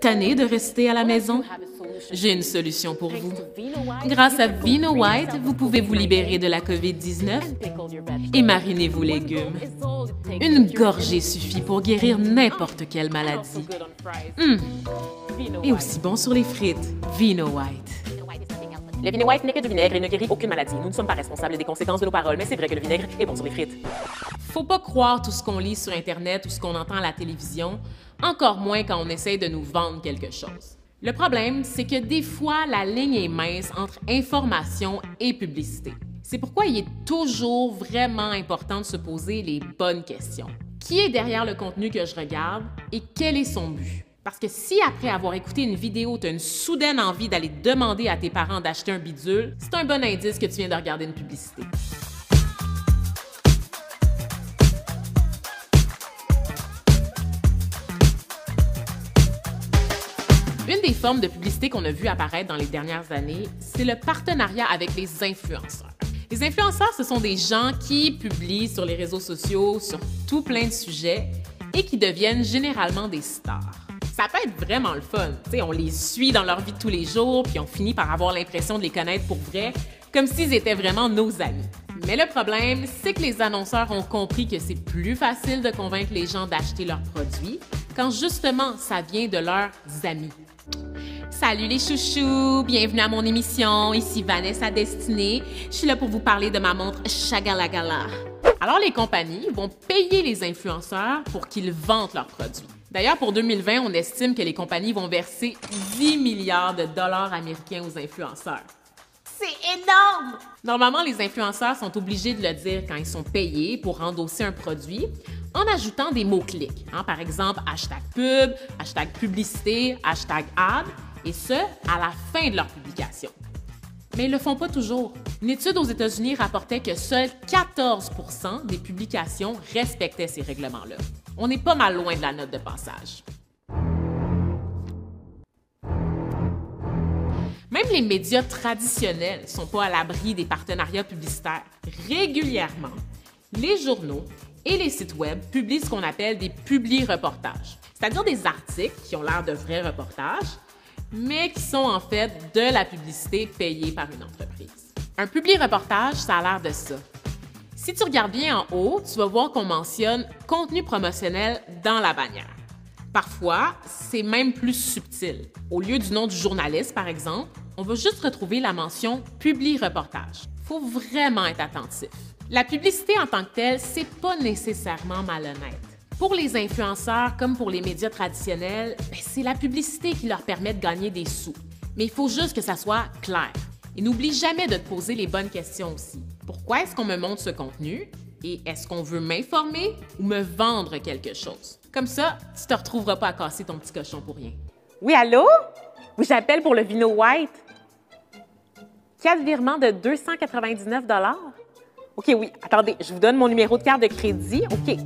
Tanné de rester à la maison? J'ai une solution pour vous. Grâce à Vino White, vous pouvez vous libérer de la COVID-19 et mariner vos légumes. Une gorgée suffit pour guérir n'importe quelle maladie. Et aussi bon sur les frites. Vino White. Le Vino White n'est que du vinaigre et ne guérit aucune maladie. Nous ne sommes pas responsables des conséquences de nos paroles, mais c'est vrai que le vinaigre est bon sur les frites. Faut pas croire tout ce qu'on lit sur Internet ou ce qu'on entend à la télévision, encore moins quand on essaye de nous vendre quelque chose. Le problème, c'est que des fois, la ligne est mince entre information et publicité. C'est pourquoi il est toujours vraiment important de se poser les bonnes questions. Qui est derrière le contenu que je regarde et quel est son but? Parce que si après avoir écouté une vidéo, tu as une soudaine envie d'aller demander à tes parents d'acheter un bidule, c'est un bon indice que tu viens de regarder une publicité. Une des formes de publicité qu'on a vu apparaître dans les dernières années, c'est le partenariat avec les influenceurs. Les influenceurs, ce sont des gens qui publient sur les réseaux sociaux sur tout plein de sujets et qui deviennent généralement des stars. Ça peut être vraiment le fun. T'sais, on les suit dans leur vie de tous les jours, puis on finit par avoir l'impression de les connaître pour vrai, comme s'ils étaient vraiment nos amis. Mais le problème, c'est que les annonceurs ont compris que c'est plus facile de convaincre les gens d'acheter leurs produits quand justement ça vient de leurs amis. Salut les chouchous, bienvenue à mon émission, ici Vanessa Destinée. Je suis là pour vous parler de ma montre Shagalagala. Alors les compagnies vont payer les influenceurs pour qu'ils vendent leurs produits. D'ailleurs, pour 2020, on estime que les compagnies vont verser 10 milliards de dollars américains aux influenceurs. C'est énorme! Normalement, les influenceurs sont obligés de le dire quand ils sont payés pour endosser un produit en ajoutant des mots-clics. Par exemple, hashtag pub, hashtag publicité, hashtag ad, et ce, à la fin de leur publication. Mais ils ne le font pas toujours. Une étude aux États-Unis rapportait que seuls 14% des publications respectaient ces règlements-là. On est pas mal loin de la note de passage. Même les médias traditionnels ne sont pas à l'abri des partenariats publicitaires. Régulièrement, les journaux et les sites web publient ce qu'on appelle des publi-reportages, c'est-à-dire des articles qui ont l'air de vrais reportages, mais qui sont en fait de la publicité payée par une entreprise. Un publi-reportage, ça a l'air de ça. Si tu regardes bien en haut, tu vas voir qu'on mentionne « contenu promotionnel » dans la bannière. Parfois, c'est même plus subtil. Au lieu du nom du journaliste, par exemple, on va juste retrouver la mention « publi-reportage ». Il faut vraiment être attentif. La publicité en tant que telle, c'est pas nécessairement malhonnête. Pour les influenceurs, comme pour les médias traditionnels, c'est la publicité qui leur permet de gagner des sous. Mais il faut juste que ça soit clair. Et n'oublie jamais de te poser les bonnes questions aussi. Pourquoi est-ce qu'on me montre ce contenu? Et est-ce qu'on veut m'informer ou me vendre quelque chose? Comme ça, tu ne te retrouveras pas à casser ton petit cochon pour rien. Oui, allô? Oui, j'appelle pour le Vino White. 4 virements de 299 $. OK, oui. Attendez, je vous donne mon numéro de carte de crédit. OK.